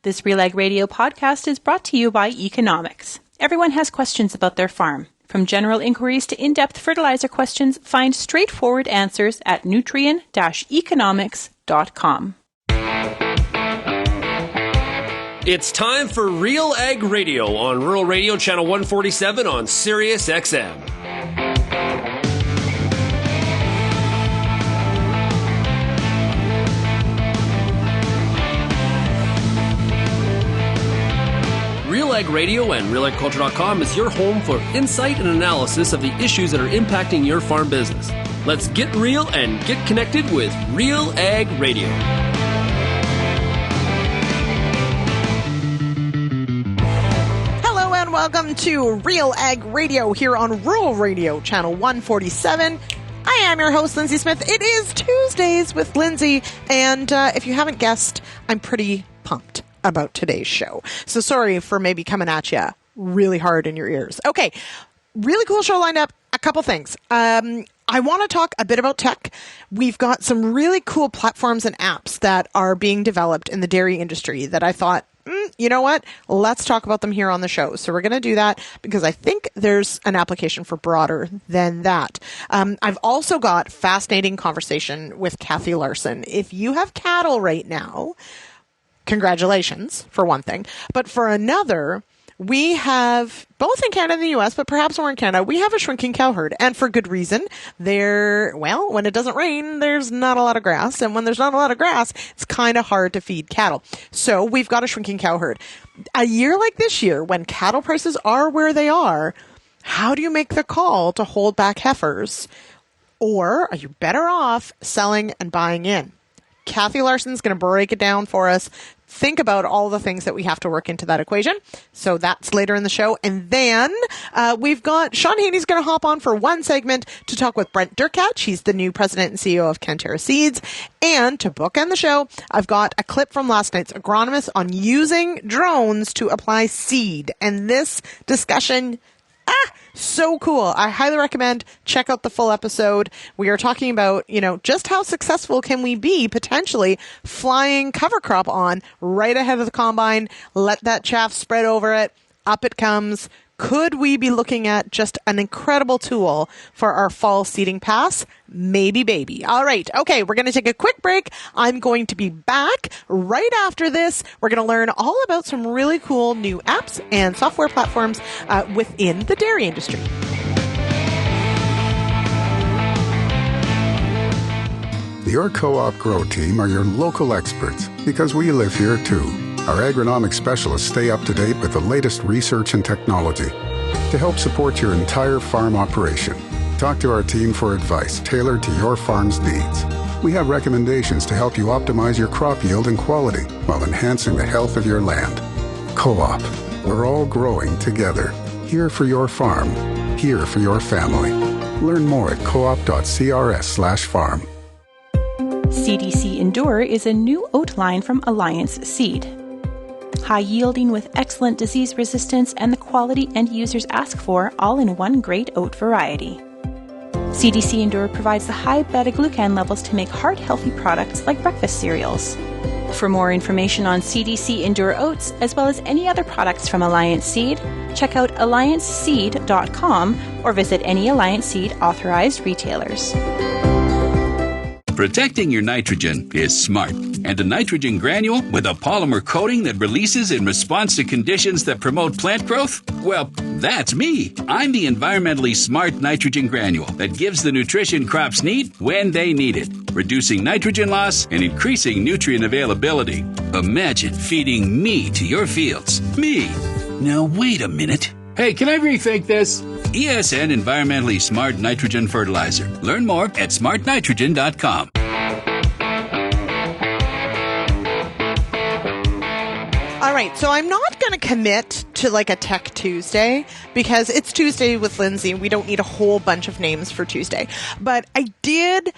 This RealAg Radio podcast is brought to you by Economics. Everyone has questions about their farm. From general inquiries to in-depth fertilizer questions, find straightforward answers at nutrien-economics.com. It's time for RealAg Radio on Rural Radio Channel 147 on Sirius XM. RealAg Radio and RealAgriculture.com is your home for insight and analysis of the issues that are impacting your farm business. Let's get real and get connected with RealAg Radio. Hello and welcome to RealAg Radio here on Rural Radio Channel 147. I am your host, Lyndsey Smith. It is Tuesdays with Lyndsey, and if you haven't guessed, I'm pretty pumped about today's show. So sorry for maybe coming at you really hard in your ears. Okay, really cool show lined up. A couple things. I want to talk a bit about tech. We've got some really cool platforms and apps that are being developed in the dairy industry that I thought, you know what? Let's talk about them here on the show. So we're going to do that because I think there's an application for broader than that. I've also got fascinating conversation with Kathy Larson. If you have cattle right now, congratulations, for one thing. But for another, we have, both in Canada and the U.S., but perhaps more in Canada, we have a shrinking cow herd. And for good reason. When it doesn't rain, there's not a lot of grass. And when there's not a lot of grass, it's kind of hard to feed cattle. So we've got a shrinking cow herd. A year like this year, when cattle prices are where they are, how do you make the call to hold back heifers? Or are you better off selling and buying in? Kathy Larson's going to break it down for us. Think about all the things that we have to work into that equation. So that's later in the show. And then we've got Sean Haney's going to hop on for one segment to talk with Brent Derkatch. He's the new president and CEO of Canterra Seeds. And to bookend the show, I've got a clip from last night's Agronomists on using drones to apply seed. And this discussion, so cool. I highly recommend check out the full episode. We are talking about, just how successful can we be potentially flying cover crop on right ahead of the combine, let that chaff spread over it, up it comes. Could we be looking at just an incredible tool for our fall seeding pass? Maybe, baby. All right. Okay. We're going to take a quick break. I'm going to be back right after this. We're going to learn all about some really cool new apps and software platforms within the dairy industry. The Your Co-op Grow team are your local experts because we live here too. Our agronomic specialists stay up to date with the latest research and technology to help support your entire farm operation. Talk to our team for advice tailored to your farm's needs. We have recommendations to help you optimize your crop yield and quality while enhancing the health of your land. Co-op, we're all growing together. Here for your farm, here for your family. Learn more at coop.crs/farm. CDC Endure is a new oat line from Alliance Seed. High yielding with excellent disease resistance and the quality end users ask for, all in one great oat variety. CDC Endure provides the high beta-glucan levels to make heart-healthy products like breakfast cereals. For more information on CDC Endure oats, as well as any other products from Alliance Seed, check out allianceseed.com or visit any Alliance Seed authorized retailers. Protecting your nitrogen is smart. And a nitrogen granule with a polymer coating that releases in response to conditions that promote plant growth? Well, that's me. I'm the environmentally smart nitrogen granule that gives the nutrition crops need when they need it, reducing nitrogen loss and increasing nutrient availability. Imagine feeding me to your fields. Me. Now, wait a minute. Hey, can I rethink this? ESN Environmentally Smart Nitrogen Fertilizer. Learn more at smartnitrogen.com. All right, so I'm not going to commit to like a Tech Tuesday because it's Tuesday with Lyndsey and we don't need a whole bunch of names for Tuesday. But I did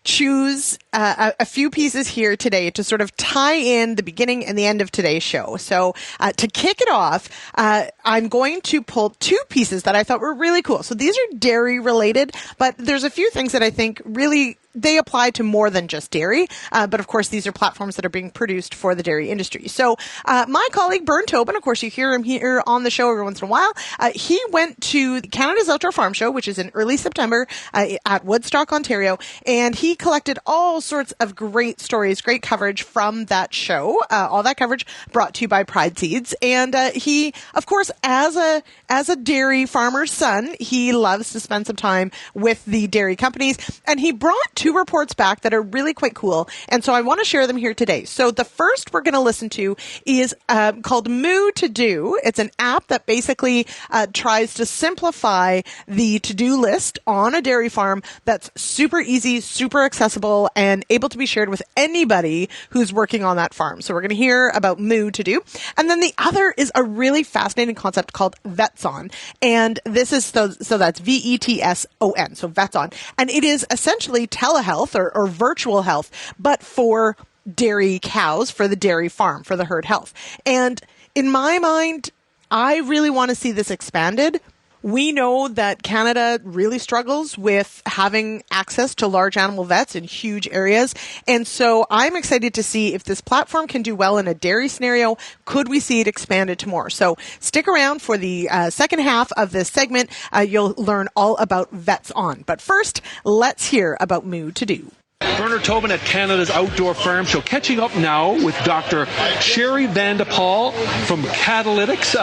choose a few pieces here today to sort of tie in the beginning and the end of today's show. So to kick it off, I'm going to pull two pieces that I thought were really cool. So these are dairy related, but there's a few things that I think really they apply to more than just dairy. But of course, these are platforms that are being produced for the dairy industry. So my colleague, Brent, of course, you hear him here on the show every once in a while. He went to Canada's Outdoor Farm Show, which is in early September at Woodstock, Ontario, and he collected all sorts of great stories, great coverage from that show. All that coverage brought to you by Pride Seeds. And he, of course, as a dairy farmer's son, he loves to spend some time with the dairy companies. And he brought 2 reports back that are really quite cool. And so I want to share them here today. So the first we're going to listen to is called Moo To Do. It's an app that basically tries to simplify the to-do list on a dairy farm that's super easy, super accessible, and able to be shared with anybody who's working on that farm. So we're going to hear about Moo To Do. And then the other is a really fascinating concept called VETSon. And this is, so that's VETSon, so VETSon. And it is essentially telehealth or virtual health, but for dairy cows, for the dairy farm, for the herd health. And in my mind, I really want to see this expanded. We know that Canada really struggles with having access to large animal vets in huge areas. And so I'm excited to see if this platform can do well in a dairy scenario. Could we see it expanded to more? So stick around for the second half of this segment. You'll learn all about VETSon. But first, let's hear about Moo To Do. Bernard Tobin at Canada's Outdoor Farm Show. Catching up now with Dr. Sherry Van de Paul from Catalytics.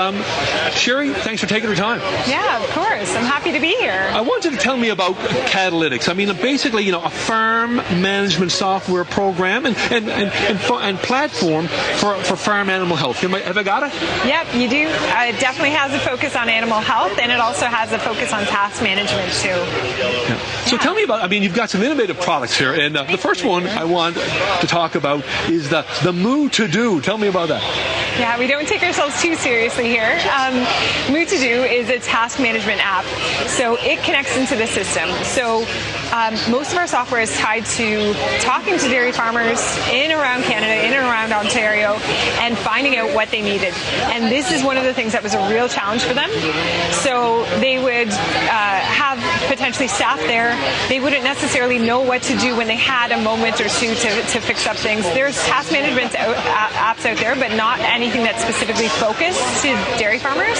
Sherry, thanks for taking the time. Yeah, of course. I'm happy to be here. I want you to tell me about Catalytics. I mean, basically, a farm management software program and platform for farm animal health. Have I got it? Yep, you do. It definitely has a focus on animal health, and it also has a focus on task management, too. Yeah. So tell me about, you've got some innovative products here. And the first one I want to talk about is the Moo To Do. Tell me about that. Yeah, we don't take ourselves too seriously here. Moo To Do is a task management app, so it connects into the system. So most of our software is tied to talking to dairy farmers in and around Canada, in and around Ontario, and finding out what they needed. And this is one of the things that was a real challenge for them. So they would have potentially staff there. They wouldn't necessarily know what to do when they had a moment or two to fix up things. There's task management apps out there, but not anything that's specifically focused to dairy farmers.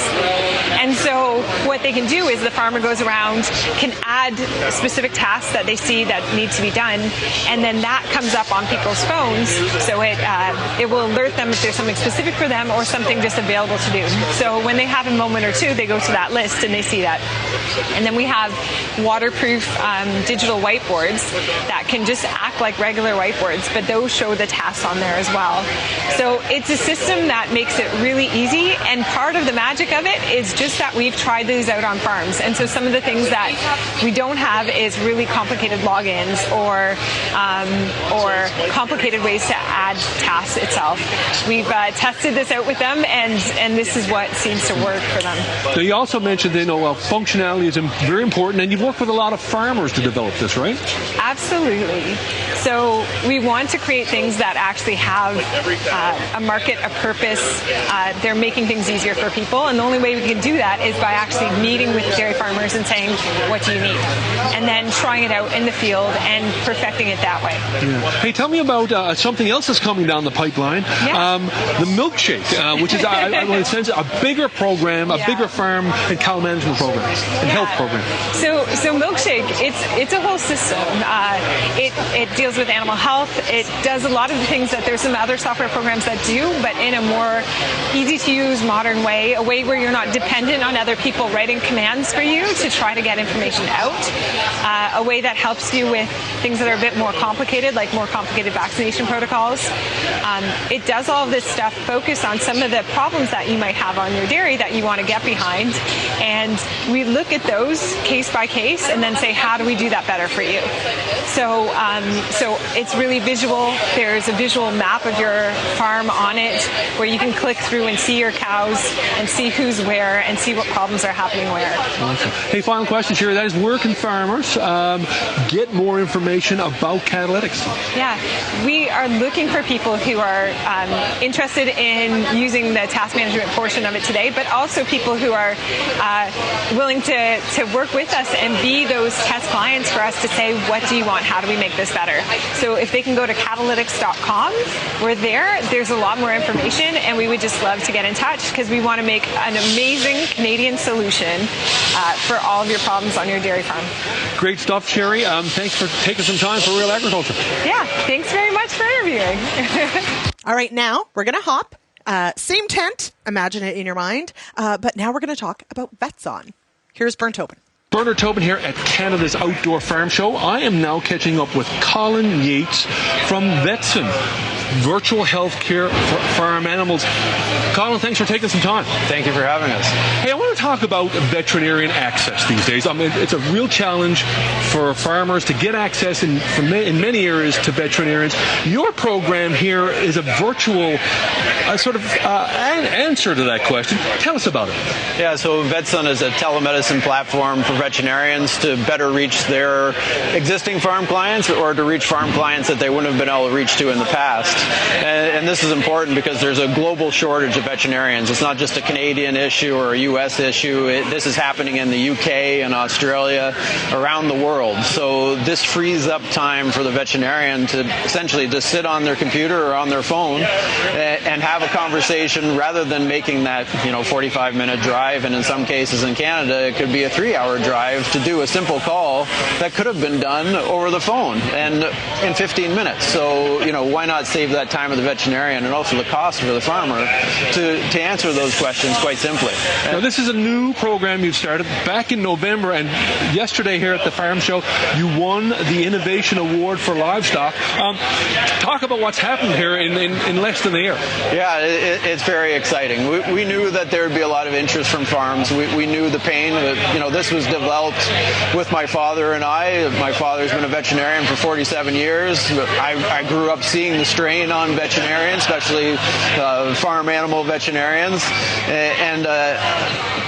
And so what they can do is the farmer goes around, can add specific tasks that they see that need to be done, and then that comes up on people's phones. So it will alert them if there's something specific for them or something just available to do. So when they have a moment or two, they go to that list and they see that. And then we have waterproof digital whiteboards that can just act like regular whiteboards, but those show the tasks on there as well. So it's a system that makes it really easy, and part of the magic of it is just that we've tried these out on farms. And so some of the things that we don't have is really complicated logins or complicated ways to add tasks itself. We've tested this out with them, and this is what seems to work for them. So you also mentioned functionality is very important, and you've worked with a lot of farmers to develop this, right? Absolutely. So we want to create things that actually have a market, a purpose. They're making things easier for people, and the only way we can do that is by actually meeting with dairy farmers and saying, what do you need? And then trying it out in the field and perfecting it that way. Yeah. Hey, tell me about something else that's coming down the pipeline. Yeah. The milkshake, which is, in a sense, a bigger program, a bigger farm and cow management program and health program. So milkshake, it's a whole system. It deals with animal health. It does a lot of the things that there's some other software programs that do, but in a more easy-to-use, modern way, a way where you're not dependent on other people writing commands for you to try to get information out, a way that helps you with things that are a bit more complicated, like more complicated vaccination protocols. It does all of this stuff focused on some of the problems that you might have on your dairy that you want to get behind, and we look at those case by case and then say, how do we do that better for you? So it's really visual. There's a visual map of your farm on it where you can click through and see your cows and see who's where and see what problems are happening where. Awesome. Hey, final question, Sherry. That is, where can farmers get more information about catalytics? Yeah, we are looking for people who are interested in using the task management portion of it today, but also people who are willing to work with us and be those test clients for us to say, what do you want? How do we make this better? So if they can go to catalytics.com, we're there. There's a lot more information, and we would just love to get in touch because we want to make an amazing Canadian solution for all of your problems on your dairy farm. Great stuff, Sherry. Thanks for taking some time for Real Agriculture. Yeah, thanks very much for interviewing. All right, now we're going to hop. Same tent, imagine it in your mind, but now we're going to talk about VETSon. Here's Brent. Bernard Tobin here at Canada's Outdoor Farm Show. I am now catching up with Colin Yates from VETSon, Virtual Healthcare for Farm Animals. Colin, thanks for taking some time. Thank you for having us. Hey, I want to talk about veterinarian access these days. I mean, it's a real challenge for farmers to get access in many areas to veterinarians. Your program here is a virtual answer to that question. Tell us about it. Yeah, so VETSon is a telemedicine platform for veterinarians to better reach their existing farm clients or to reach farm clients that they wouldn't have been able to reach to in the past. And this is important because there's a global shortage of veterinarians. It's not just a Canadian issue or a U.S. issue. This is happening in the U.K. and Australia, around the world. So this frees up time for the veterinarian to essentially just sit on their computer or on their phone and have a conversation rather than making that 45-minute drive. And in some cases in Canada, it could be a 3-hour drive to do a simple call that could have been done over the phone and in 15 minutes. So, why not save that time of the veterinarian and also the cost for the farmer to answer those questions quite simply. Now, this is a new program you started back in November, and yesterday here at the Farm Show, you won the Innovation Award for Livestock. Talk about what's happened here in less than a year. Yeah, it's very exciting. We knew that there would be a lot of interest from farms. We knew the pain that, this was developed with my father and I. My father's been a veterinarian for 47 years. I grew up seeing the strain on veterinarians, especially farm animal veterinarians, and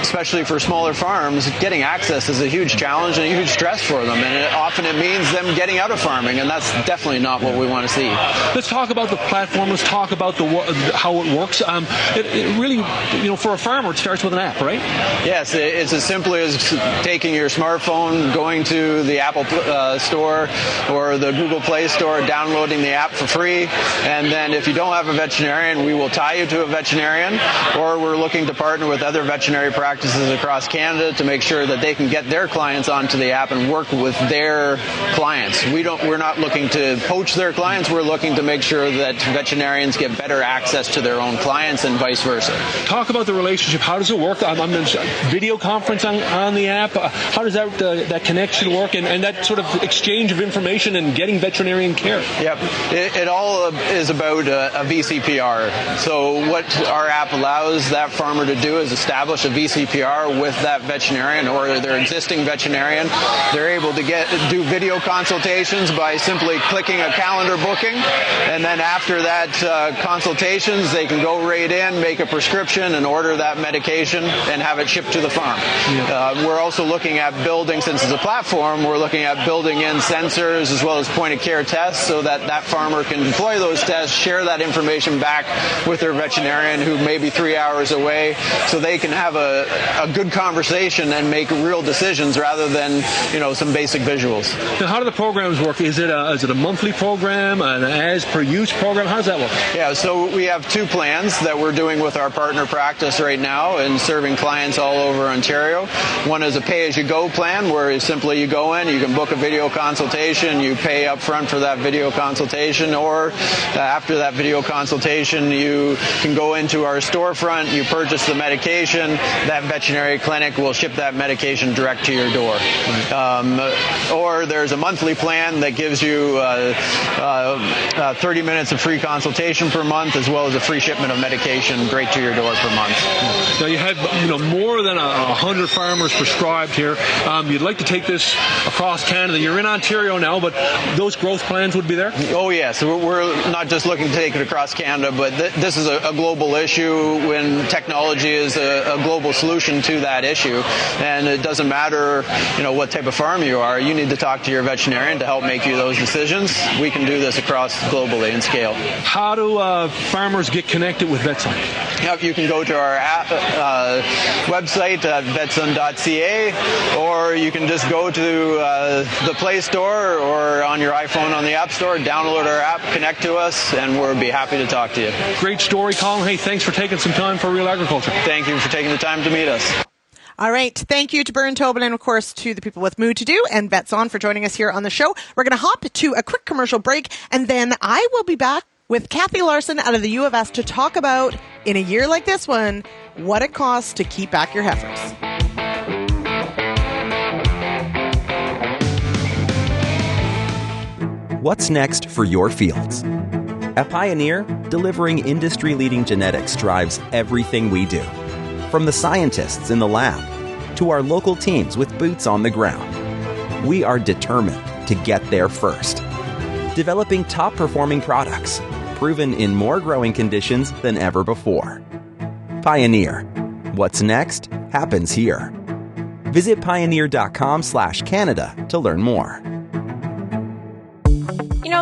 especially for smaller farms, getting access is a huge challenge and a huge stress for them, and often it means them getting out of farming, and that's definitely not what we want to see. Let's talk about the platform. Let's talk about how it works. It really, for a farmer, it starts with an app, right? Yes, it's as simple as taking your smartphone, going to the Apple Store or the Google Play Store, downloading the app for free, and then if you don't have a veterinarian, we will tie you to a veterinarian, or we're looking to partner with other veterinary practices across Canada to make sure that they can get their clients onto the app and work with their clients. We're not looking to poach their clients, we're looking to make sure that veterinarians get better access to their own clients and vice versa. Talk about the relationship. How does it work? I'm video conference on the app. How does that connection work and that sort of exchange of information and getting veterinarian care? Yep. It all is about a VCPR. So what our app allows that farmer to do is establish a VCPR with that veterinarian or their existing veterinarian. They're able to do video consultations by simply clicking a calendar booking, and then after that consultations, they can go right in, make a prescription, and order that medication and have it shipped to the farm. Yeah. We're also looking at building, since it's a platform, we're looking at building in sensors as well as point-of-care tests so that that farmer can deploy those tests, share that information back with their veterinarian who may be 3 hours away, so they can have a good conversation and make real decisions rather than some basic visuals. Now, how do the programs work? Is it a monthly program, an as-per-use program? How does that work? Yeah, so we have 2 plans that we're doing with our partner practice right now and serving clients all over Ontario. One is a pay-as-you-go plan where simply you go in, you can book a video consultation, you pay up front for that video consultation, or after that video consultation you can go into our storefront, you purchase the medication, that veterinary clinic will ship that medication direct to your door. Or there's a monthly plan that gives you 30 minutes of free consultation per month as well as a free shipment of medication right to your door per month. Now you had more than 100 farmers prescribed here. You'd like to take this across Canada. You're in Ontario now, but those growth plans would be there? Oh yes, we're not just looking to take it across Canada, but this is a global issue when technology is a global solution to that issue. And it doesn't matter, what type of farm you are. You need to talk to your veterinarian to help make you those decisions. We can do this across globally in scale. How do farmers get connected with VETSon? Yep, you can go to our website at vetson.ca, or you can just go to the Play Store or on your iPhone on the App Store, download our app, connect to us, and we'll be happy to talk to you. Great story, Colin. Hey, thanks for taking some time for Real Agriculture. Thank you for taking the time to meet us. All right. Thank you to Brent, Tobin, and of course to the people with Moo to Do and VETSon for joining us here on the show. We're going to hop to a quick commercial break, and then I will be back with Kathy Larson out of the U of S to talk about, in a year like this one, what it costs to keep back your heifers. What's next for your fields? At Pioneer, delivering industry-leading genetics drives everything we do. From the scientists in the lab to our local teams with boots on the ground, we are determined to get there first. Developing top-performing products, proven in more growing conditions than ever before. Pioneer. What's next happens here. Visit pioneer.com/Canada to learn more.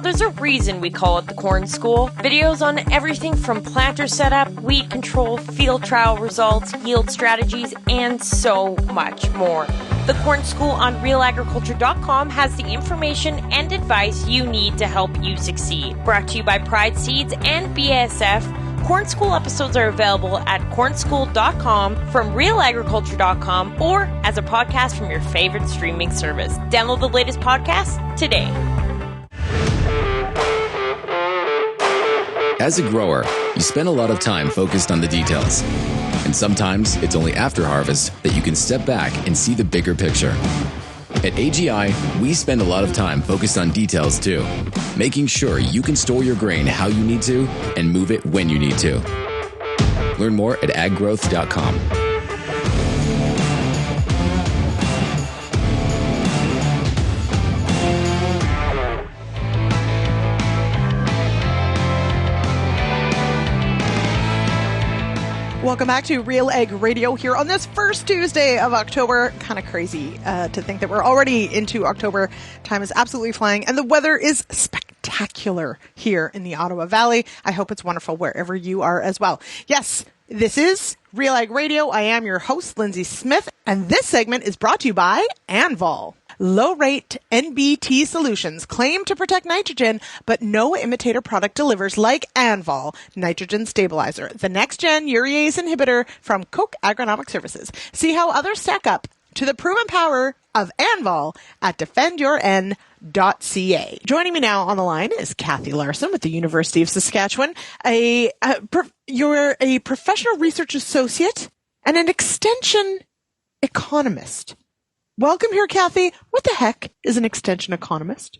There's a reason we call it the Corn School. Videos on everything from planter setup, weed control, field trial results, yield strategies, and so much more. The Corn School on RealAgriculture.com has the information and advice you need to help you succeed. Brought to you by Pride Seeds and BASF, Corn School episodes are available at cornschool.com, from realagriculture.com, or as a podcast from your favorite streaming service. Download the latest podcast today. As a grower, you spend a lot of time focused on the details. And sometimes it's only after harvest that you can step back and see the bigger picture. At AGI, we spend a lot of time focused on details too, making sure you can store your grain how you need to and move it when you need to. Learn more at aggrowth.com. Welcome back to RealAg Radio here on this first Tuesday of October. Kind of crazy to think that we're already into October. Time is absolutely flying, and the weather is spectacular here in the Ottawa Valley. I hope it's wonderful wherever you are as well. Yes, this is RealAg Radio. I am your host, Lyndsey Smith, and this segment is brought to you by Anvol. Low-rate NBT solutions claim to protect nitrogen, but no imitator product delivers like Anvol Nitrogen Stabilizer, the next-gen urease inhibitor from Koch Agronomic Services. See how others stack up to the proven power of Anvol at defendyourn.ca. Joining me now on the line is Kathy Larson with the University of Saskatchewan. You're a professional research associate and an extension economist. Welcome here, Kathy. What the heck is an extension economist?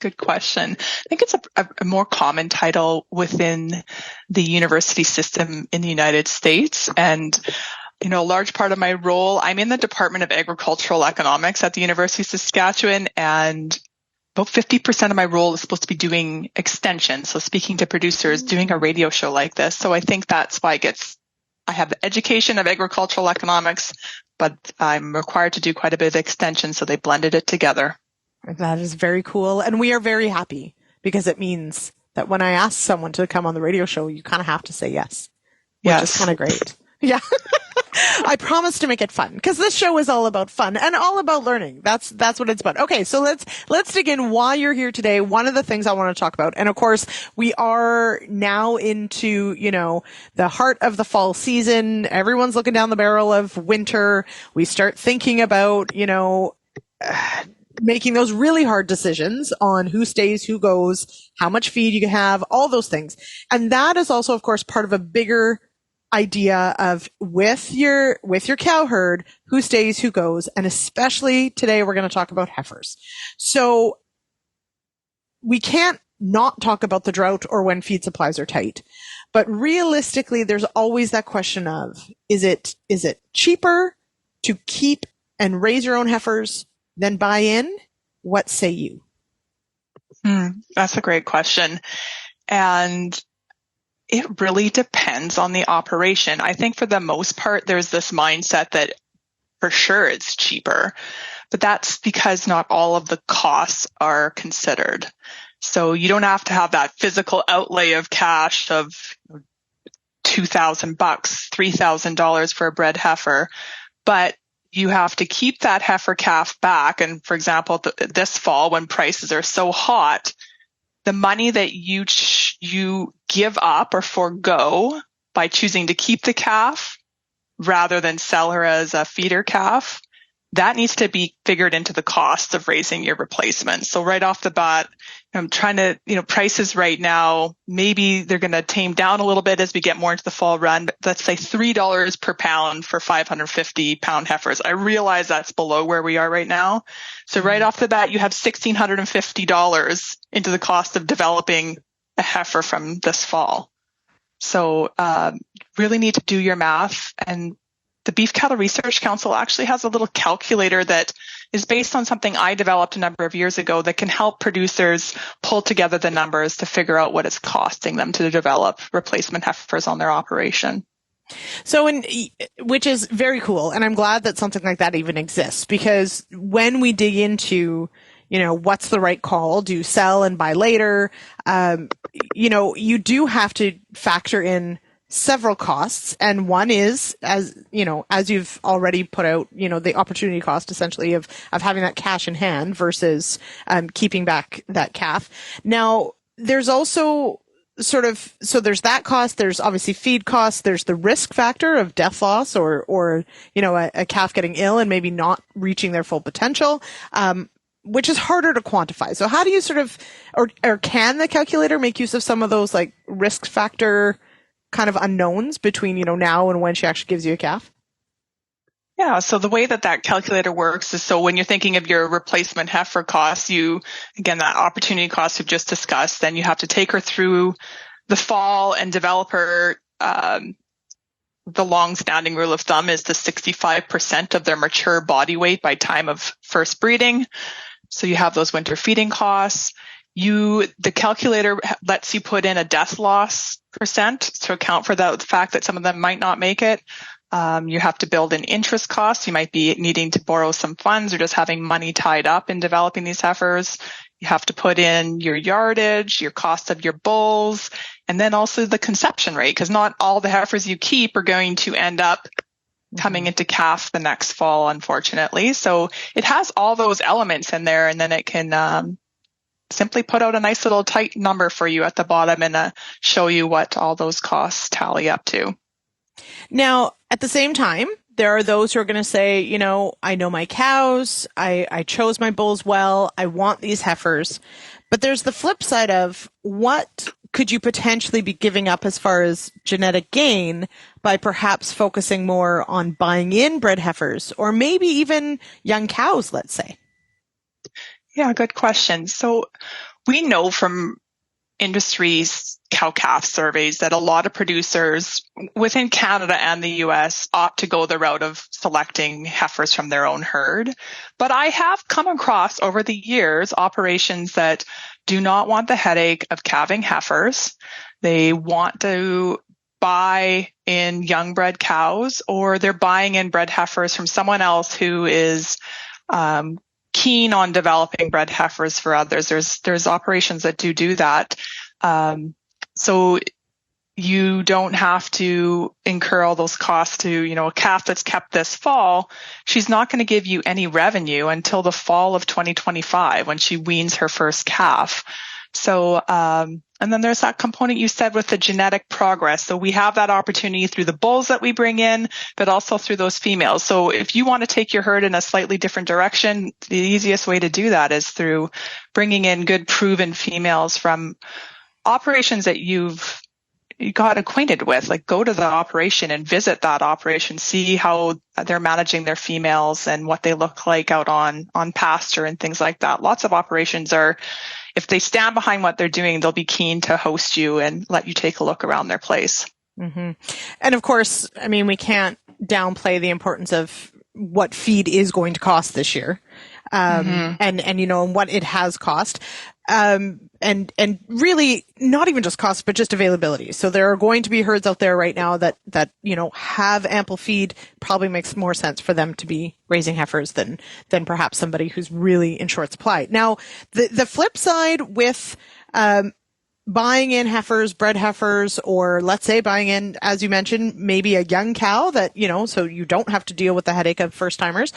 Good question. I think it's a more common title within the university system in the United States. And, a large part of my role, I'm in the Department of Agricultural Economics at the University of Saskatchewan, and about 50% of my role is supposed to be doing extension. So speaking to producers, doing a radio show like this. So I think that's why I have the education of agricultural economics, but I'm required to do quite a bit of extension, so they blended it together. That is very cool. And we are very happy because it means that when I ask someone to come on the radio show, you kind of have to say yes. Which is kind of great. Yeah. I promise to make it fun because this show is all about fun and all about learning. That's what it's about. Okay. So let's dig in while you're here today. One of the things I want to talk about, and of course we are now into, the heart of the fall season. Everyone's looking down the barrel of winter. We start thinking about, making those really hard decisions on who stays, who goes, how much feed you can have, all those things. And that is also, of course, part of a bigger idea of with your cow herd, who stays, who goes, and especially today we're going to talk about heifers. So we can't not talk about the drought or when feed supplies are tight, but realistically, there's always that question of is it cheaper to keep and raise your own heifers than buy in? What say you? That's a great question. And it really depends on the operation. I think for the most part, there's this mindset that for sure it's cheaper, but that's because not all of the costs are considered. So you don't have to have that physical outlay of cash of $2,000, $3,000 for a bred heifer, but you have to keep that heifer calf back. And for example, this fall when prices are so hot, the money that you give up or forego by choosing to keep the calf rather than sell her as a feeder calf, that needs to be figured into the cost of raising your replacement. So right off the bat, I'm trying to, prices right now, maybe they're going to tame down a little bit as we get more into the fall run, but let's say $3 per pound for 550 pound heifers. I realize that's below where we are right now. So right off the bat, you have $1,650 into the cost of developing a heifer from this fall. So really need to do your math. And the Beef Cattle Research Council actually has a little calculator that is based on something I developed a number of years ago that can help producers pull together the numbers to figure out what it's costing them to develop replacement heifers on their operation. So, which is very cool. And I'm glad that something like that even exists, because when we dig into, what's the right call, do sell and buy later, you do have to factor in several costs, and one is, as you've already put out, the opportunity cost essentially of having that cash in hand versus keeping back that calf. Now, there's also so there's that cost. There's obviously feed costs. There's the risk factor of death loss or a calf getting ill and maybe not reaching their full potential, which is harder to quantify. So how do you or can the calculator make use of some of those like risk factor kind of unknowns between, now and when she actually gives you a calf? Yeah, so the way that calculator works is, so when you're thinking of your replacement heifer costs, again, that opportunity cost we've just discussed, then you have to take her through the fall and develop her. The long-standing rule of thumb is the 65% of their mature body weight by time of first breeding. So you have those winter feeding costs. The calculator lets you put in a death loss percent to account for the fact that some of them might not make it. You have to build in interest costs. You might be needing to borrow some funds or just having money tied up in developing these heifers. You have to put in your yardage, your cost of your bulls, and then also the conception rate, because not all the heifers you keep are going to end up coming into calf the next fall, unfortunately. So it has all those elements in there, and then it can simply put out a nice little tight number for you at the bottom and show you what all those costs tally up to. Now, at the same time, there are those who are going to say, I know my cows, I chose my bulls well, I want these heifers. But there's the flip side of what could you potentially be giving up as far as genetic gain by perhaps focusing more on buying in bred heifers or maybe even young cows, let's say? Yeah, good question. So we know from industry's cow-calf surveys that a lot of producers within Canada and the U.S. opt to go the route of selecting heifers from their own herd. But I have come across over the years operations that do not want the headache of calving heifers. They want to buy in young bred cows, or they're buying in bred heifers from someone else who is keen on developing bred heifers for others. There's operations that do that. So you don't have to incur all those costs to, a calf that's kept this fall. She's not going to give you any revenue until the fall of 2025 when she weans her first calf. So, and then there's that component you said with the genetic progress. So we have that opportunity through the bulls that we bring in, but also through those females. So if you want to take your herd in a slightly different direction, the easiest way to do that is through bringing in good proven females from operations that you got acquainted with. Like, go to the operation and visit that operation, see how they're managing their females and what they look like out on pasture and things like that. Lots of operations are, if they stand behind what they're doing, they'll be keen to host you and let you take a look around their place. Mm-hmm. And of course, we can't downplay the importance of what feed is going to cost this year. And what it has cost. And really not even just cost, but just availability. So there are going to be herds out there right now that have ample feed. Probably makes more sense for them to be raising heifers than perhaps somebody who's really in short supply. Now, the flip side with, buying in heifers, bred heifers, or let's say buying in, as you mentioned, maybe a young cow that, so you don't have to deal with the headache of first timers.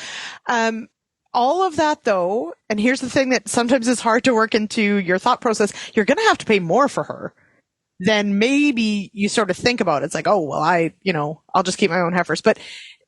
All of that though, and here's the thing that sometimes is hard to work into your thought process, you're going to have to pay more for her than maybe you sort of think about. It's like, oh, well, I'll just keep my own heifers. But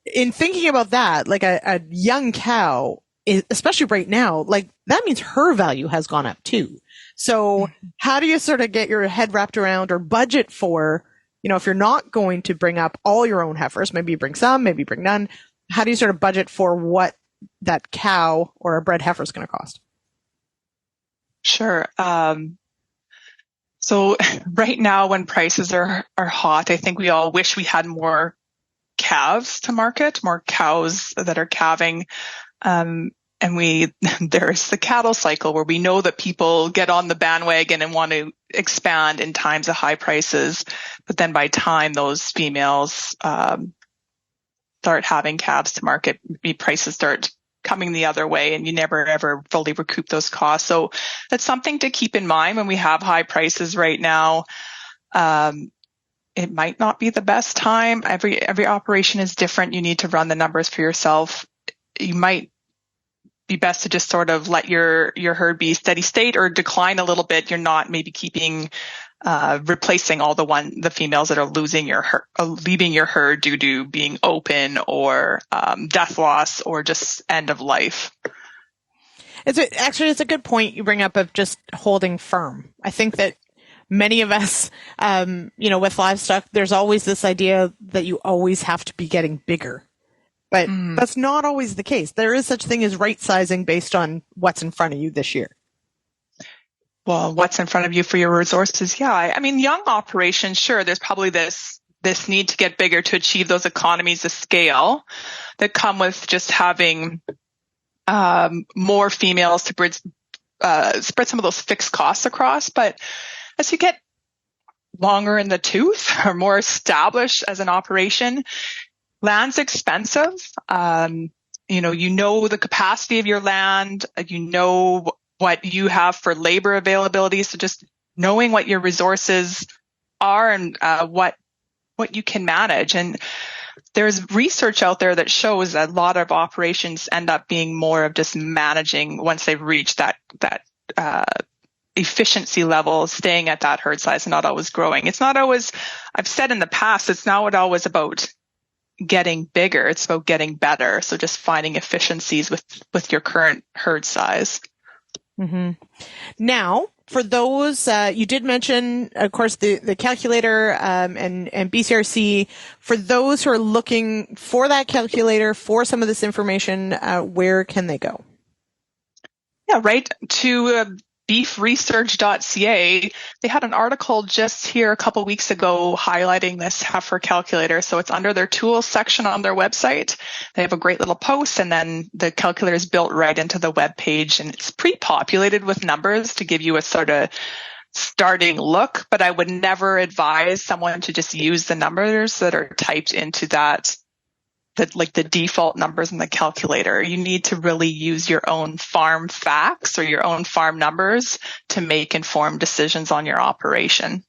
in thinking about that, like a young cow, especially right now, like that means her value has gone up too. So how do you sort of get your head wrapped around or budget for, if you're not going to bring up all your own heifers, maybe you bring some, maybe you bring none. How do you sort of budget for what that cow or a bred heifer is going to cost? Sure. So right now when prices are hot, I think we all wish we had more calves to market, more cows that are calving. And there's the cattle cycle where we know that people get on the bandwagon and want to expand in times of high prices. But then by time those females, start having calves to market, prices start coming the other way and you never ever fully recoup those costs. So that's something to keep in mind when we have high prices right now. It might not be the best time. Every operation is different. You need to run the numbers for yourself. You might be best to just sort of let your herd be steady state or decline a little bit. You're not maybe replacing all the females that are leaving your herd due to being open or death loss or just end of life. It's a good point you bring up of just holding firm. I think that many of us, with livestock, there's always this idea that you always have to be getting bigger. But that's not always the case. There is such thing as right sizing based on what's in front of you this year. Well, what's in front of you for your resources? Yeah. I mean, young operations, sure, there's probably this need to get bigger to achieve those economies of scale that come with just having more females to spread some of those fixed costs across. But as you get longer in the tooth or more established as an operation, land's expensive. You know the capacity of your land. You know what you have for labor availability. So just knowing what your resources are and what you can manage. And there's research out there that shows that a lot of operations end up being more of just managing once they've reached that efficiency level, staying at that herd size and not always growing. It's not always, I've said in the past, it's not always about getting bigger. It's about getting better. So just finding efficiencies with your current herd size. Mm-hmm. Now, for those, you did mention, of course, the calculator and BCRC. For those who are looking for that calculator, for some of this information, where can they go? Yeah, right to beefresearch.ca. They had an article just here a couple weeks ago highlighting this heifer calculator. So it's under their tools section on their website. They have a great little post, and then the calculator is built right into the web page, and it's pre-populated with numbers to give you a sort of starting look. But I would never advise someone to just use the numbers that are typed into the default numbers in the calculator. You need to really use your own farm facts or your own farm numbers to make informed decisions on your operation.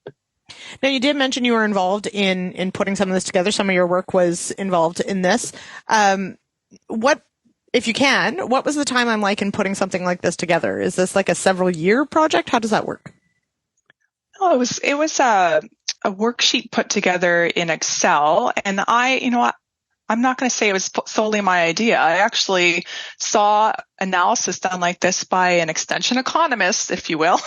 Now, you did mention you were involved in putting some of this together. Some of your work was involved in this. What, if you can, what was the timeline like in putting something like this together? Is this like a several year project? How does that work? Oh, it was a worksheet put together in Excel, and I'm not going to say it was solely my idea. I actually saw analysis done like this by an extension economist, if you will,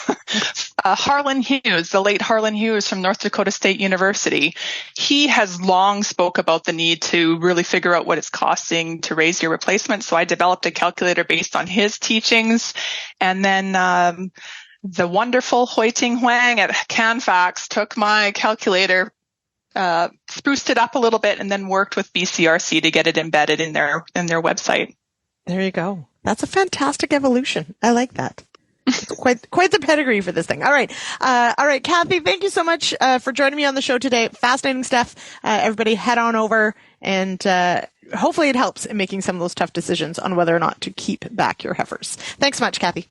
Harlan Hughes, the late Harlan Hughes from North Dakota State University. He has long spoke about the need to really figure out what it's costing to raise your replacement. So I developed a calculator based on his teachings. And then the wonderful Hui-Ting Huang at CanFax took my calculator, spruced it up a little bit, and then worked with BCRC to get it embedded in their website. There you go. That's a fantastic evolution. I like that. Quite the pedigree for this thing. All right, Kathy, thank you so much for joining me on the show today. Fascinating stuff. Everybody head on over, and hopefully it helps in making some of those tough decisions on whether or not to keep back your heifers. Thanks so much, Kathy.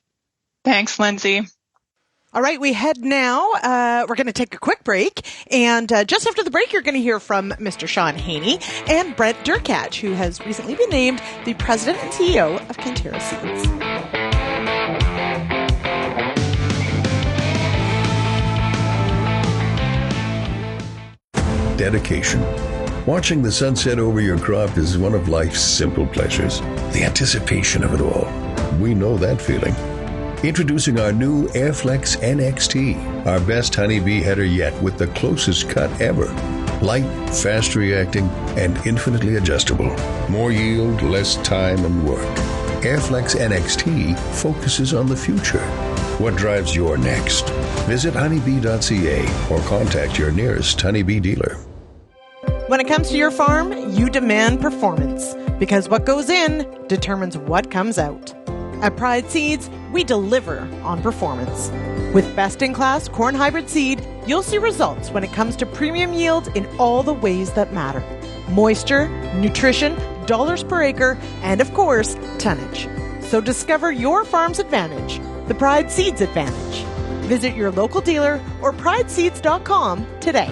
Thanks, Lyndsey. All right, we head now. We're going to take a quick break. And just after the break, you're going to hear from Mr. Sean Haney and Brent Derkatch, who has recently been named the president and CEO of Canterra Seeds. Dedication. Watching the sunset over your crop is one of life's simple pleasures. The anticipation of it all. We know that feeling. Introducing our new Airflex NXT, our best honeybee header yet with the closest cut ever. Light, fast reacting, and infinitely adjustable. More yield, less time and work. Airflex NXT focuses on the future. What drives your next? Visit honeybee.ca or contact your nearest honeybee dealer. When it comes to your farm, you demand performance, because what goes in determines what comes out. At Pride Seeds, we deliver on performance. With best-in-class corn hybrid seed, you'll see results when it comes to premium yields in all the ways that matter. Moisture, nutrition, dollars per acre, and of course, tonnage. So discover your farm's advantage, the Pride Seeds advantage. Visit your local dealer or prideseeds.com today.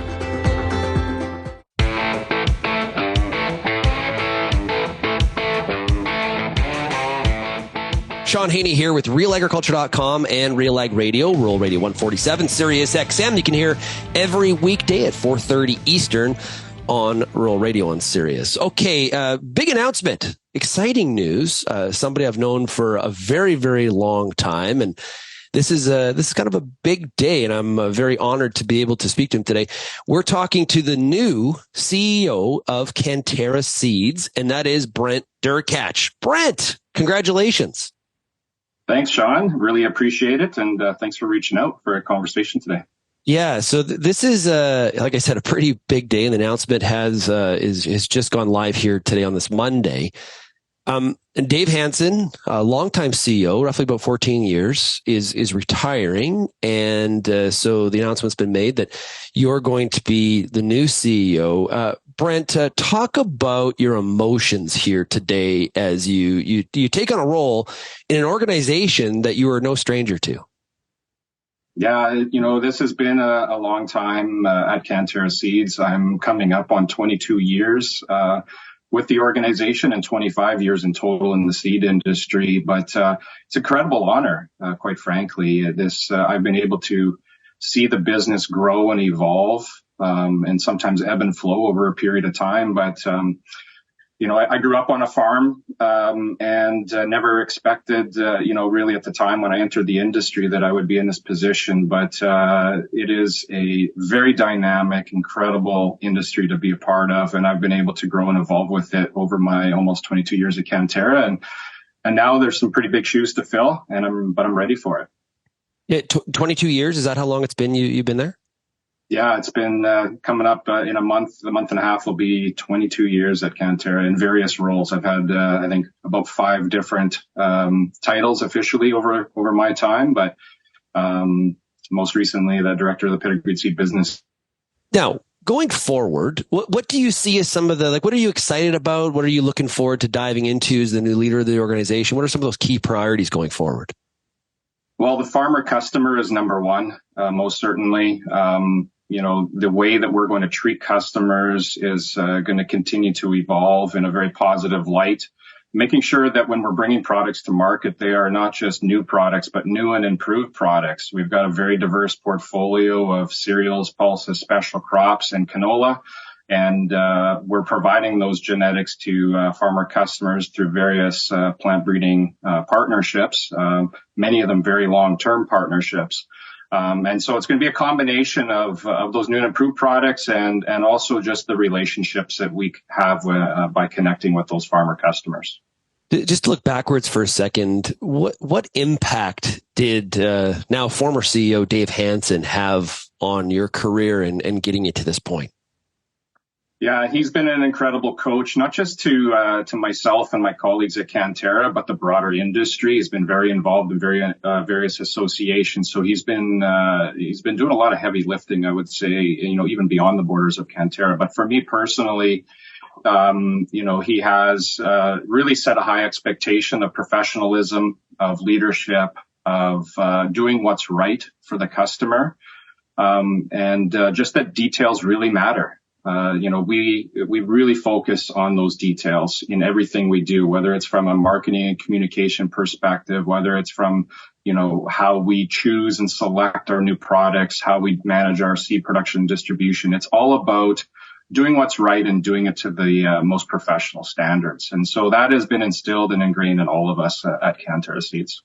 Sean Haney here with RealAgriculture.com and RealAg Radio, Rural Radio 147, Sirius XM. You can hear every weekday at 4:30 Eastern on Rural Radio on Sirius. Okay, big announcement, exciting news. Somebody I've known for a very, very long time, and this is kind of a big day, and I'm very honored to be able to speak to him today. We're talking to the new CEO of Canterra Seeds, and that is Brent Derkatch. Brent, congratulations. Thanks, Sean. Really appreciate it. And thanks for reaching out for a conversation today. Yeah. So this is, like I said, a pretty big day. And the announcement has just gone live here today on this Monday. And Dave Hansen, a longtime CEO, roughly about 14 years, is retiring. And so the announcement's been made that you're going to be the new CEO. Brent, talk about your emotions here today as you take on a role in an organization that you are no stranger to. Yeah, this has been a long time at Canterra Seeds. I'm coming up on 22 years with the organization and 25 years in total in the seed industry. But it's an incredible honor, quite frankly. I've been able to see the business grow and evolve. And sometimes ebb and flow over a period of time. But, I grew up on a farm and never expected, really at the time when I entered the industry that I would be in this position. But it is a very dynamic, incredible industry to be a part of. And I've been able to grow and evolve with it over my almost 22 years at Canterra. And now there's some pretty big shoes to fill, but I'm ready for it. Yeah, 22 years. Is that how long it's been you've been there? Yeah, it's been coming up in a month and a half will be 22 years at Canterra in various roles. I've had, I think, about 5 different titles officially over my time, but most recently the director of the pedigreed seed business. Now, going forward, what do you see as some of what are you excited about? What are you looking forward to diving into as the new leader of the organization? What are some of those key priorities going forward? Well, the farmer customer is number one, most certainly. The way that we're going to treat customers is going to continue to evolve in a very positive light, making sure that when we're bringing products to market, they are not just new products, but new and improved products. We've got a very diverse portfolio of cereals, pulses, special crops, and canola. And we're providing those genetics to farmer customers through various plant breeding partnerships, many of them very long-term partnerships. And so it's going to be a combination of those new and improved products and also just the relationships that we have by connecting with those farmer customers. Just to look backwards for a second, what impact did now former CEO Dave Hansen have on your career and getting you to this point? Yeah, he's been an incredible coach, not just to myself and my colleagues at Canterra, but the broader industry. He's been very involved in various associations. So he's been doing a lot of heavy lifting, I would say, even beyond the borders of Canterra. But for me personally, he has really set a high expectation of professionalism, of leadership, of doing what's right for the customer, and just that details really matter. We really focus on those details in everything we do, whether it's from a marketing and communication perspective, whether it's from, how we choose and select our new products, how we manage our seed production and distribution. It's all about doing what's right and doing it to the most professional standards. And so that has been instilled and ingrained in all of us at Canterra Seeds.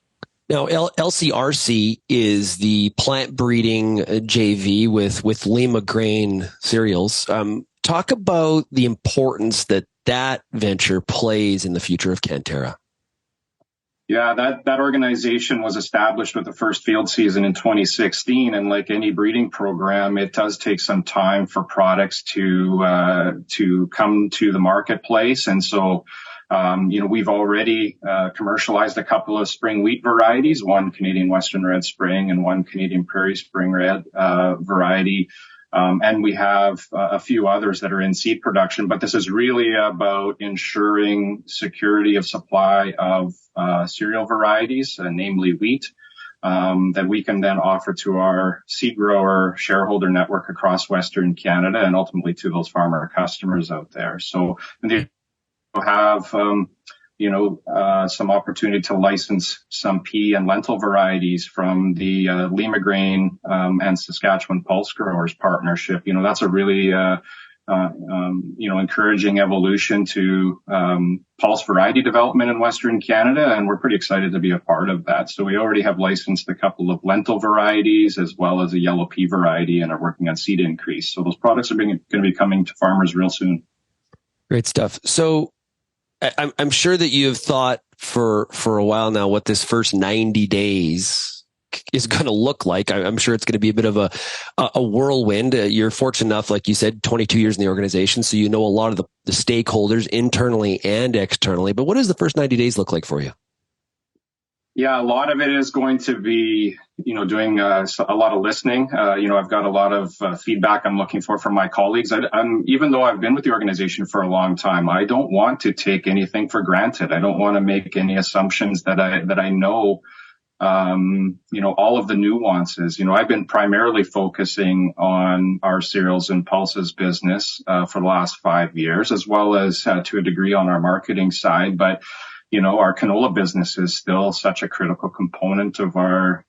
Now, LCRC is the plant breeding JV with Lima Grain cereals. Talk about the importance that venture plays in the future of Canterra. Yeah, that organization was established with the first field season in 2016. And like any breeding program, it does take some time for products to come to the marketplace. And so we've already commercialized a couple of spring wheat varieties, one Canadian Western Red Spring and one Canadian Prairie Spring Red variety. And we have a few others that are in seed production. But this is really about ensuring security of supply of cereal varieties, namely wheat, that we can then offer to our seed grower shareholder network across Western Canada and ultimately to those farmer customers out there. So they have, some opportunity to license some pea and lentil varieties from the Lima Grain and Saskatchewan Pulse Growers partnership. That's a really encouraging evolution to pulse variety development in Western Canada, and we're pretty excited to be a part of that. So we already have licensed a couple of lentil varieties as well as a yellow pea variety and are working on seed increase. So those products are going to be coming to farmers real soon. Great stuff. So I'm sure that you have thought for a while now what this first 90 days is going to look like. I'm sure it's going to be a bit of a whirlwind. You're fortunate enough, like you said, 22 years in the organization, so you know a lot of the stakeholders internally and externally. But what does the first 90 days look like for you? Yeah, a lot of it is going to be, doing a lot of listening. I've got a lot of feedback I'm looking for from my colleagues. Even though I've been with the organization for a long time, I don't want to take anything for granted. I don't want to make any assumptions that I know, all of the nuances. I've been primarily focusing on our cereals and pulses business for the last 5 years, as well as to a degree on our marketing side. But our canola business is still such a critical component of our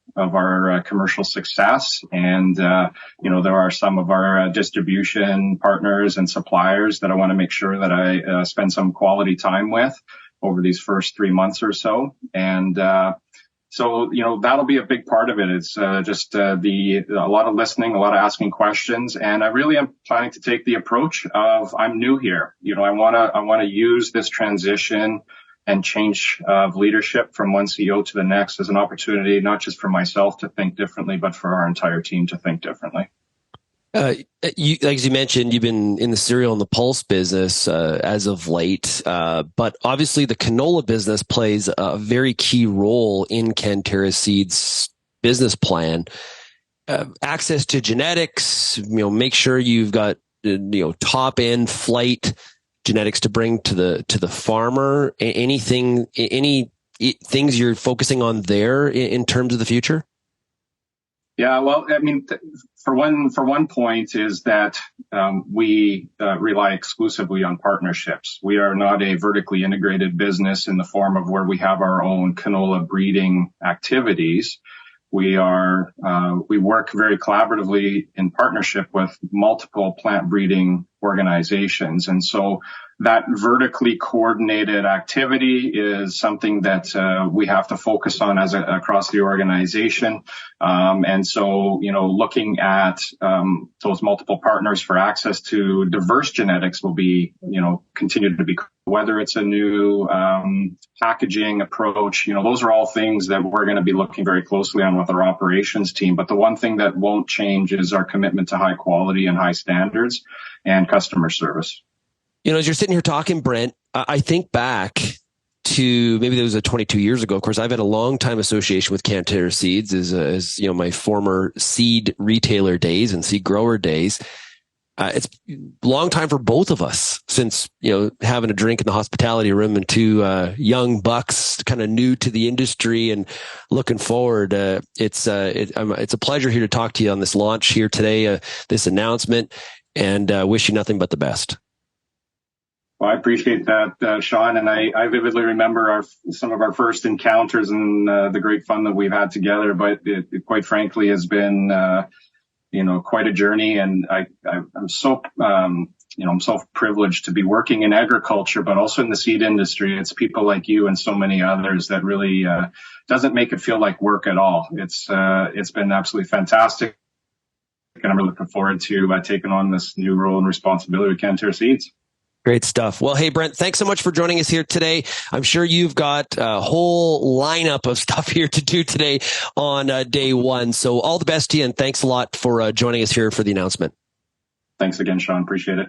commercial success. And, there are some of our distribution partners and suppliers that I want to make sure that I spend some quality time with over these first 3 months or so. And, so, that'll be a big part of it. It's just a lot of listening, a lot of asking questions. And I really am planning to take the approach of I'm new here. I want to use this transition and change of leadership from one CEO to the next as an opportunity, not just for myself to think differently, but for our entire team to think differently. As you mentioned, you've been in the cereal and the pulse business as of late, but obviously the canola business plays a very key role in Canterra Seeds' business plan. Access to genetics, make sure you've got top end flight genetics to bring to the farmer. Any things you're focusing on there in terms of the future? Yeah, well, for one point is that we rely exclusively on partnerships. We are not a vertically integrated business in the form of where we have our own canola breeding activities. We work very collaboratively in partnership with multiple plant breeding organizations. And so that vertically coordinated activity is something that we have to focus on across the organization. And so, looking at those multiple partners for access to diverse genetics will be, continue to be, whether it's a new packaging approach, those are all things that we're going to be looking very closely on with our operations team. But the one thing that won't change is our commitment to high quality and high standards and customer service. As you're sitting here talking, Brent, I think back to maybe that was 22 years ago. Of course, I've had a long time association with Canterra Seeds as my former seed retailer days and seed grower days. It's a long time for both of us since, having a drink in the hospitality room and two young bucks kind of new to the industry and looking forward. It's a pleasure here to talk to you on this launch here today, this announcement, and wish you nothing but the best. Well, I appreciate that, Sean, and I vividly remember some of our first encounters and the great fun that we've had together. But it quite frankly has been, quite a journey, and I'm so, I'm so privileged to be working in agriculture, but also in the seed industry. It's people like you and so many others that really doesn't make it feel like work at all. It's been absolutely fantastic, and I'm really looking forward to taking on this new role and responsibility with Canterra Seeds. Great stuff. Well, hey, Brent, thanks so much for joining us here today. I'm sure you've got a whole lineup of stuff here to do today on day one. So all the best to you, and thanks a lot for joining us here for the announcement. Thanks again, Sean. Appreciate it.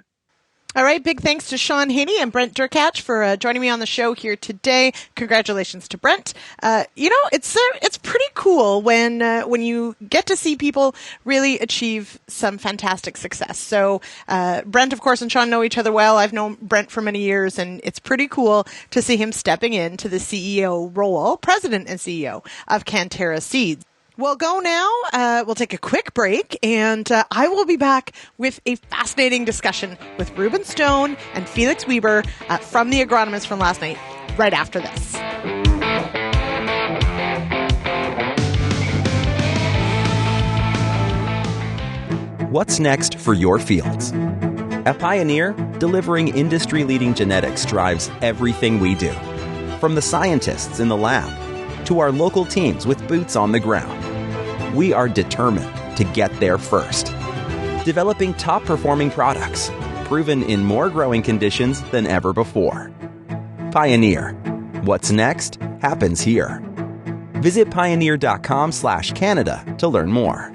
All right. Big thanks to Sean Haney and Brent Derkatch for joining me on the show here today. Congratulations to Brent. It's pretty cool when you get to see people really achieve some fantastic success. So Brent, of course, and Sean know each other well. I've known Brent for many years, and it's pretty cool to see him stepping into the CEO role, president and CEO of Canterra Seeds. We'll go now. We'll take a quick break, and I will be back with a fascinating discussion with Reuben Stone and Felix Weber from the Agronomists from last night, right after this. What's next for your fields? At Pioneer, delivering industry-leading genetics drives everything we do. From the scientists in the lab to our local teams with boots on the ground. We are determined to get there first. Developing top-performing products, proven in more growing conditions than ever before. Pioneer. What's next happens here. Visit pioneer.com/Canada to learn more.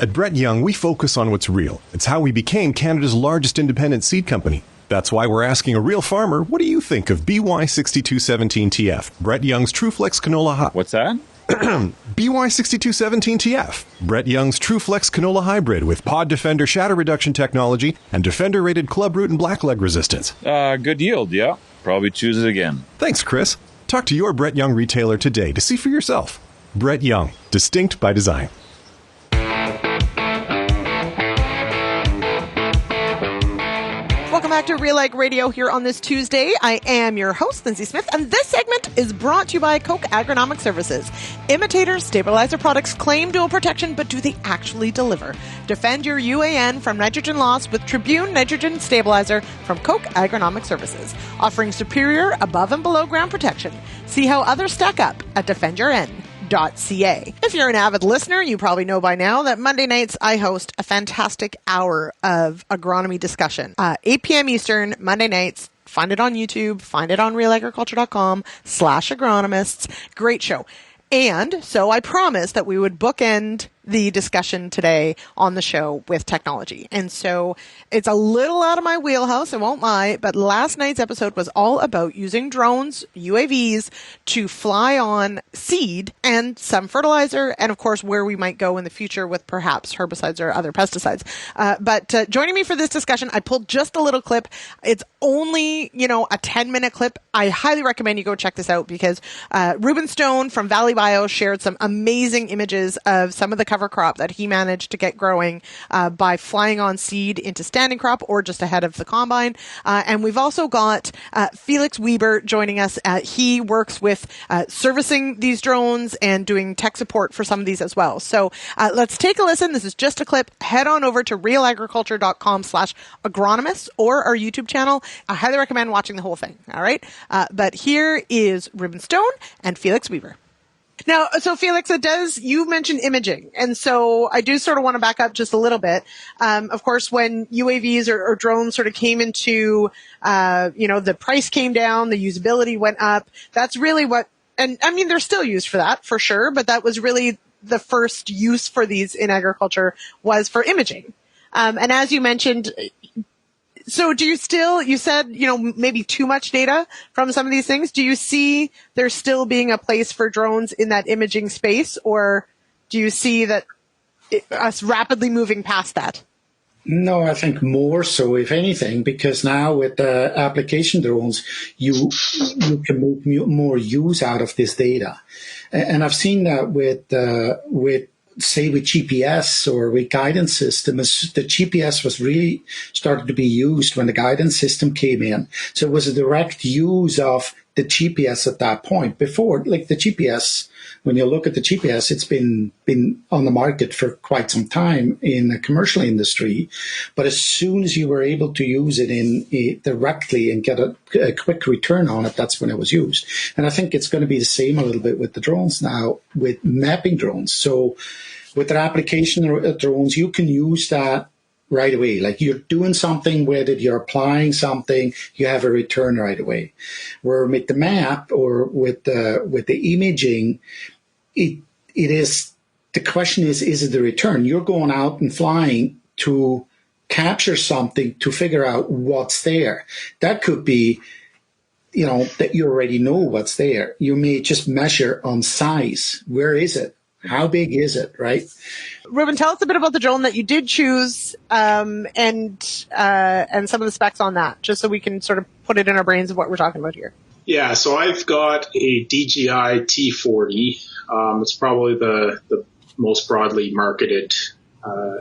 At Brett Young, we focus on what's real. It's how we became Canada's largest independent seed company. That's why we're asking a real farmer, what do you think of BY6217TF, Brett Young's TrueFlex Canola Hybrid? What's that? BY6217TF, Brett Young's TrueFlex Canola Hybrid with Pod Defender shatter reduction technology and Defender-rated club root and blackleg resistance. Good yield, yeah. Probably choose it again. Thanks, Chris. Talk to your Brett Young retailer today to see for yourself. Brett Young, distinct by design. Welcome back to RealAg Radio here on this Tuesday. I am your host, Lyndsey Smith, and this segment is brought to you by Koch Agronomic Services. Imitator stabilizer products claim dual protection, but do they actually deliver? Defend your UAN from nitrogen loss with Tribune Nitrogen Stabilizer from Koch Agronomic Services, offering superior above and below ground protection. See how others stack up at defendyourn.ca. If you're an avid listener, you probably know by now that Monday nights I host a fantastic hour of agronomy discussion. 8 p.m. Eastern, Monday nights. Find it on YouTube. Find it on realagriculture.com/agronomists. Great show. And so I promised that we would bookend the discussion today on the show with technology. And so it's a little out of my wheelhouse, I won't lie, but last night's episode was all about using drones, UAVs, to fly on seed and some fertilizer, and of course where we might go in the future with perhaps herbicides or other pesticides. But joining me for this discussion, I pulled just a little clip. It's only, a 10-minute clip. I highly recommend you go check this out because Reuben Stone from Valley Bio shared some amazing images of some of the cover crop that he managed to get growing by flying on seed into standing crop or just ahead of the combine. And we've also got Felix joining us. He works with servicing these drones and doing tech support for some of these as well. So let's take a listen. This is just a clip. Head on over to realagriculture.com/agronomists or our YouTube channel. I highly recommend watching the whole thing. All right. But here is Reuben Stone and Felix Weber. Now, so Felix, you mentioned imaging. And so I do sort of want to back up just a little bit. Of course, when UAVs or drones sort of came into, the price came down, the usability went up. That's really and I mean, they're still used for that for sure, but that was really the first use for these in agriculture was for imaging. And as you mentioned, so do you said, maybe too much data from some of these things. Do you see there still being a place for drones in that imaging space, or do you see that us rapidly moving past that? No, I think more so, if anything, because now with the application drones, you can make more use out of this data. And I've seen that with GPS or with guidance systems. The GPS was really started to be used when the guidance system came in. So it was a direct use of the GPS at that point. Before, like the GPS, when you look at the GPS, it's been on the market for quite some time in the commercial industry. But as soon as you were able to use it directly and get a quick return on it, that's when it was used. And I think it's going to be the same a little bit with the drones now, with mapping drones. So with the application drones, you can use that right away. Like you're doing something with it, you're applying something, you have a return right away. Where with the map or with the imaging, it is, the question is it the return? You're going out and flying to capture something to figure out what's there. That could be, that you already know what's there. You may just measure on size. Where is it? How big is it, right? Reuben, tell us a bit about the drone that you did choose, and some of the specs on that, just so we can sort of put it in our brains of what we're talking about here. Yeah, so I've got a DJI T40. It's probably the most broadly marketed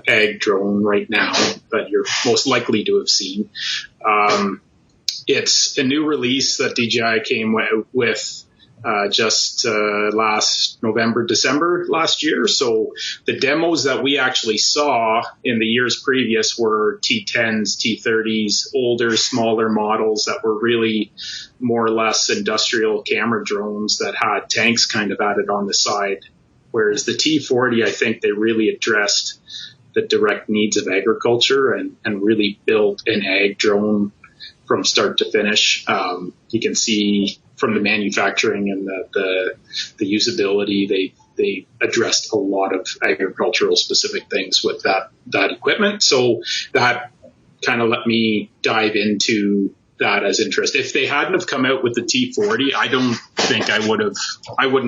ag drone right now that you're most likely to have seen. It's a new release that DJI came with just last November, December last year. So the demos that we actually saw in the years previous were T10s, T30s, older, smaller models that were really more or less industrial camera drones that had tanks kind of added on the side. Whereas the T40, I think they really addressed the direct needs of agriculture and really built an ag drone from start to finish. You can see from the manufacturing and the usability, they addressed a lot of agricultural specific things with that equipment. So that kind of let me dive into that as interest. If they hadn't have come out with the T40, I don't think I wouldn't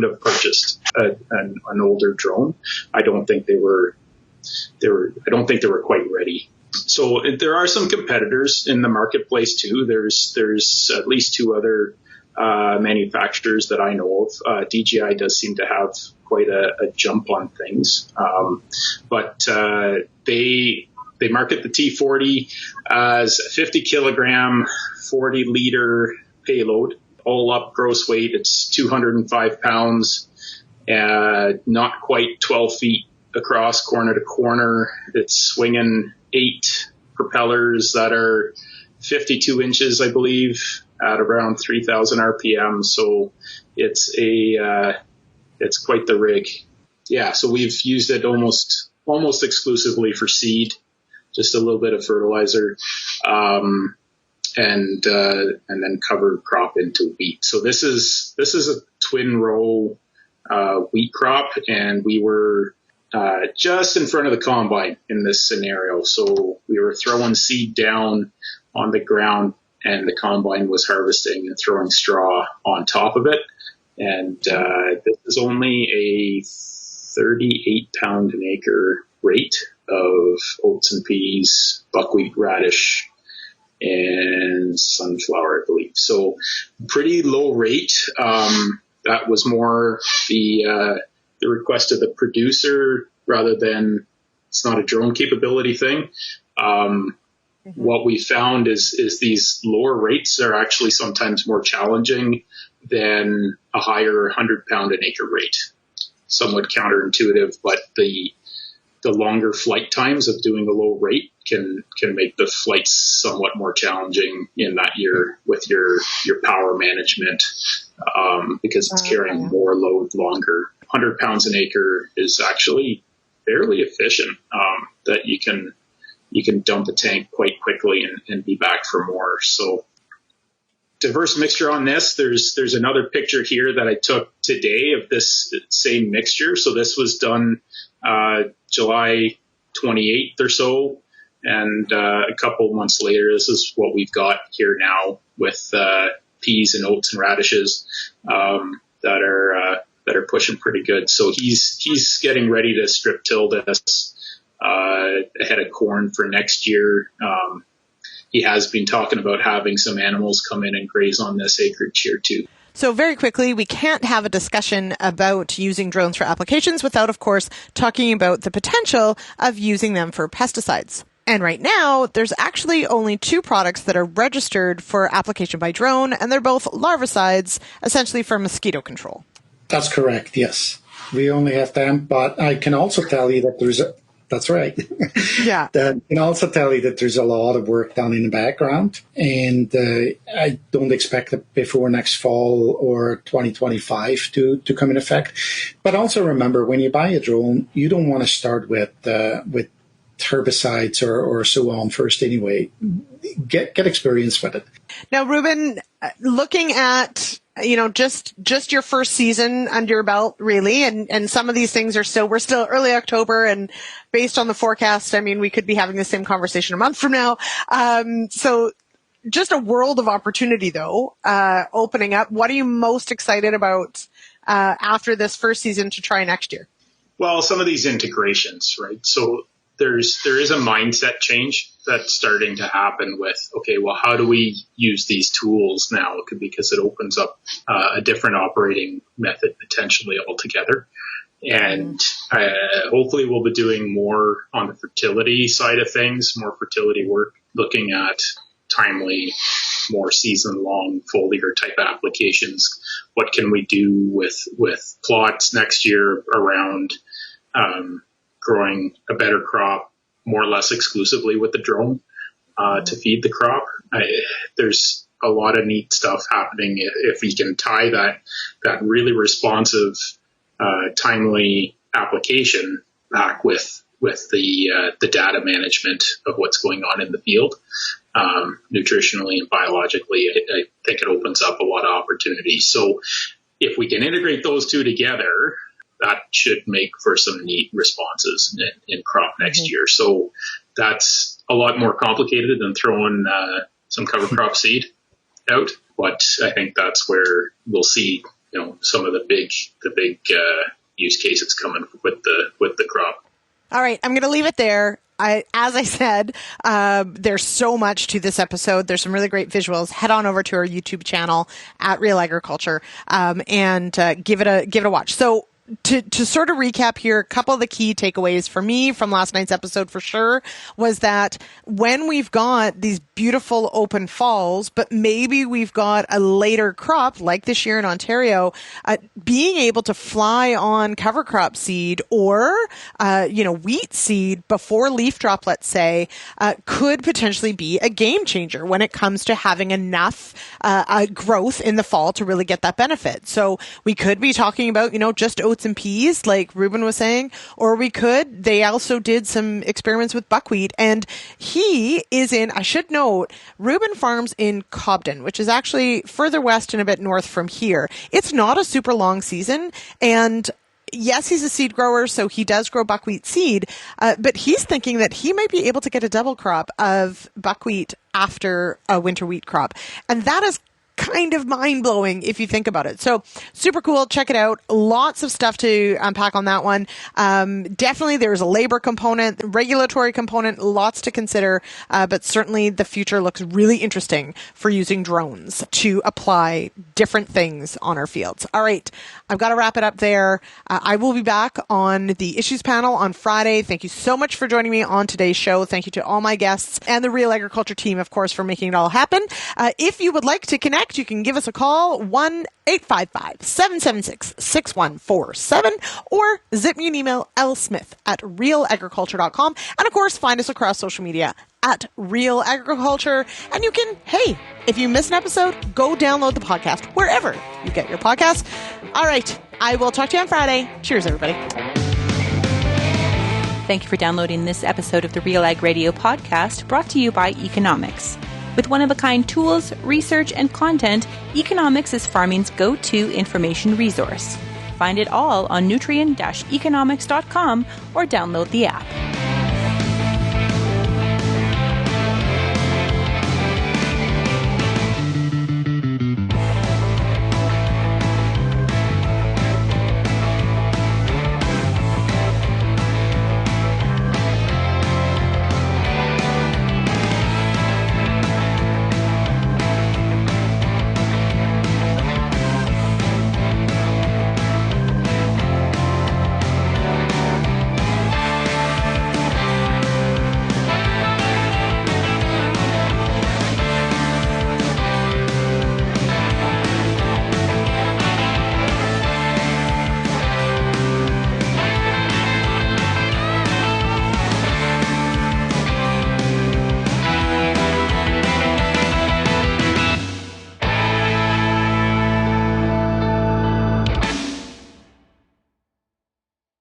have purchased an older drone. I don't think they were quite ready. So there are some competitors in the marketplace too. There's at least two other manufacturers that I know of. DJI does seem to have quite a jump on things, but they market the T40 as a 50 kilogram, 40 liter payload. All up gross weight, it's 205 pounds, not quite 12 feet across corner to corner. It's swinging 8 propellers that are 52 inches, I believe, at around 3,000 RPM. So it's quite the rig. Yeah. So we've used it almost exclusively for seed, just a little bit of fertilizer, and then cover crop into wheat. So this is a twin row wheat crop, and we were just in front of the combine in this scenario. So we were throwing seed down on the ground, and the combine was harvesting and throwing straw on top of it. And this is only a 38 pound an acre rate of oats and peas, buckwheat, radish, and sunflower, I believe. So pretty low rate. That was more the request of the producer. rather than it's not a drone capability thing. What we found is these lower rates are actually sometimes more challenging than a higher 100-pound an acre rate. Somewhat counterintuitive, but the longer flight times of doing a low rate can make the flights somewhat more challenging in that year with your power management, because it's carrying more load longer. 100 pounds an acre is actually fairly efficient, that you can dump a tank quite quickly and be back for more. So diverse mixture on this. There's another picture here that I took today of this same mixture. So this was done July 28th or so, and a couple months later, this is what we've got here now with peas and oats and radishes that are pushing pretty good. So he's getting ready to strip till this ahead of corn for next year. He has been talking about having some animals come in and graze on this acreage here too. So very quickly, we can't have a discussion about using drones for applications without, of course, talking about the potential of using them for pesticides. And right now, there's actually only 2 products that are registered for application by drone, and they're both larvicides, essentially for mosquito control. That's correct, yes. We only have them, but I can also tell you that that's right. Yeah. I can also tell you that there's a lot of work done in the background, and I don't expect it before next fall or 2025 to come in effect. But also remember, when you buy a drone, you don't want to start with herbicides or so on first anyway. Get experience with it. Now, Reuben, looking at just your first season under your belt, really, and some of these things we're still early October, and based on the forecast, I mean, we could be having the same conversation a month from now. So just a world of opportunity, though, opening up. What are you most excited about after this first season to try next year? Well, some of these integrations, right? So there is a mindset change that's starting to happen with, okay, well, how do we use these tools now? Because it opens up a different operating method potentially altogether. And hopefully we'll be doing more on the fertility side of things, more fertility work, looking at timely, more season-long foliar type applications. What can we do with plots next year around growing a better crop, more or less exclusively with the drone to feed the crop? There's a lot of neat stuff happening if we can tie that really responsive, timely application back with the data management of what's going on in the field, nutritionally and biologically. I think it opens up a lot of opportunities. So if we can integrate those two together, that should make for some neat responses in crop next year. So that's a lot more complicated than throwing some cover crop seed out. But I think that's where we'll see, some of the big use cases coming with the crop. All right, I'm going to leave it there. As I said, there's so much to this episode. There's some really great visuals. Head on over to our YouTube channel at Real Agriculture and give it a watch. So to sort of recap here, a couple of the key takeaways for me from last night's episode for sure was that when we've got these beautiful open falls, but maybe we've got a later crop like this year in Ontario, being able to fly on cover crop seed or, wheat seed before leaf drop, let's say, could potentially be a game changer when it comes to having enough growth in the fall to really get that benefit. So we could be talking about, just oats and peas, like Reuben was saying, or they also did some experiments with buckwheat, and he is I should note, Reuben farms in Cobden, which is actually further west and a bit north from here. It's not a super long season, and yes, he's a seed grower, so he does grow buckwheat seed, but he's thinking that he might be able to get a double crop of buckwheat after a winter wheat crop. And that is kind of mind-blowing if you think about it. So super cool. Check it out. Lots of stuff to unpack on that one. Definitely there's a labor component, regulatory component, lots to consider, but certainly the future looks really interesting for using drones to apply different things on our fields. All right. I've got to wrap it up there. I will be back on the issues panel on Friday. Thank you so much for joining me on today's show. Thank you to all my guests and the Real Agriculture team, of course, for making it all happen. If you would like to connect, you can give us a call, 1-855-776-6147, or zip me an email, lsmith@realagriculture.com. And of course, find us across social media at Real Agriculture. And you can, hey, if you miss an episode, go download the podcast wherever you get your podcasts. All right. I will talk to you on Friday. Cheers, everybody. Thank you for downloading this episode of the RealAg Radio podcast, brought to you by Economics. With one-of-a-kind tools, research, and content, Economics is farming's go-to information resource. Find it all on nutrient-economics.com or download the app.